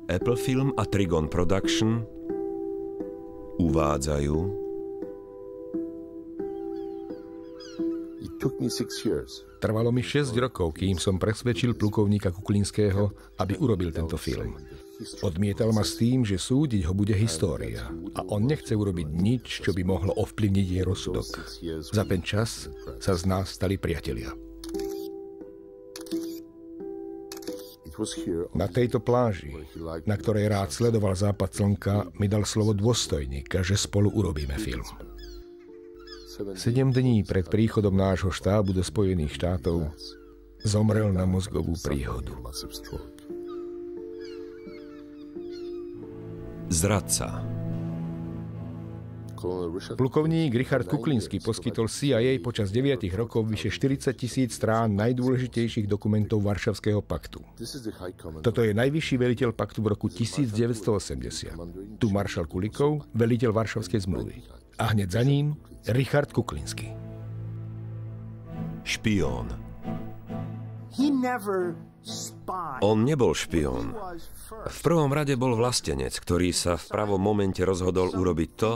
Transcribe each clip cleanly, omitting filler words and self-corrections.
Apple Film a Trigon Production uvádzajú Trvalo mi 6 rokov, kým som presvedčil plukovníka Kuklinského, aby urobil tento film. Odmietal ma s tým, že súdiť ho bude história a on nechce urobiť nič, čo by mohlo ovplyvniť jej rozsudok. Za ten čas sa z nás stali priatelia. Na tejto pláži, na ktorej rád sledoval západ slnka, mi dal slovo dôstojníka, že spolu urobíme film. 7 dní pred príchodom nášho štábu do Spojených štátov zomrel na mozgovú príhodu. Zradca. Plukovník Richard Kuklinský poskytol CIA počas 9 rokov vyše 40 000 strán najdôležitejších dokumentov Varšavského paktu. Toto je najvyšší veliteľ paktu v roku 1980. Tu maršal Kulikov, veliteľ Varšavskej zmluvy. A hneď za ním Richard Kuklinský. Špión. On nebol špión. V prvom rade bol vlastenec, ktorý sa v pravom momente rozhodol urobiť to,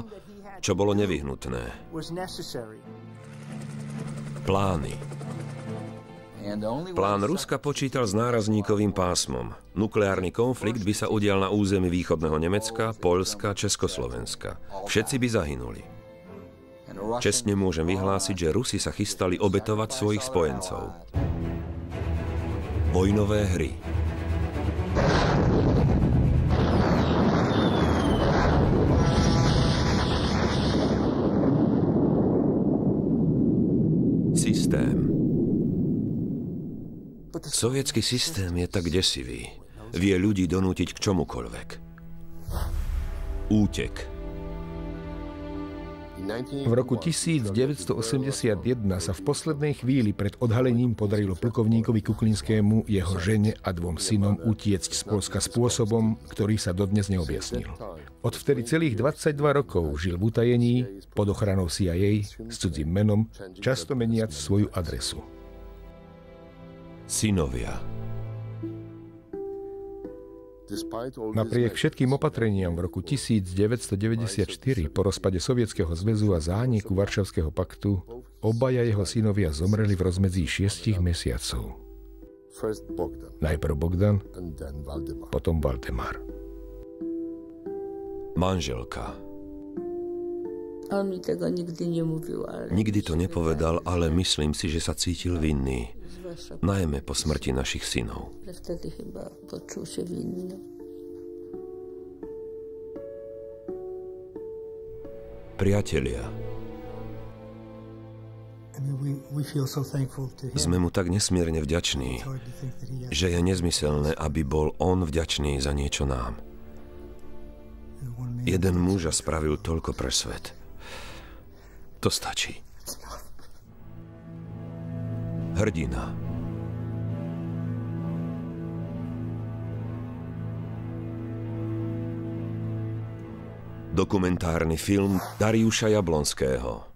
čo bolo nevyhnutné. Plány. Plán Ruska počítal s nárazníkovým pásmom. Nukleárny konflikt by sa udial na území východného Nemecka, Poľska, Československa. Všetci by zahynuli. Čestne môžem vyhlásiť, že Rusi sa chystali obetovať svojich spojencov. Vojnové hry. Systém. Sovietský systém je tak desivý. Vie ľudí donútiť k čomukoľvek. Útek. V roku 1981 sa v poslednej chvíli pred odhalením podarilo plukovníkovi Kuklinskému, jeho žene a 2 synom utiecť z Poľska spôsobom, ktorý sa dodnes neobjasnil. Odvtedy celých 22 rokov žil v utajení, pod ochranou CIA, s cudzím menom, často meniac svoju adresu. Synovia. Napriek všetkým opatreniam v roku 1994 po rozpade Sovietskeho zväzu a zániku Varšavského paktu obaja jeho synovia zomreli v rozmedzí 6 mesiacov. Najprv Bogdan, potom Valdemar. Manželka. On mi tego nigdy nie mówił, ale... Nikdy to nepovedal, ale myslím si, že sa cítil vinný. Najmä po smrti našich synov. Wtedy chyba poczuł się winny. Priatelia. Sme mu tak nesmierne vďační, že je nezmyselné, aby bol on vďačný za niečo nám. Jeden muž spravil toľko pre svet. To stačí. Hrdina. Dokumentárny film Dariuša Jablonského.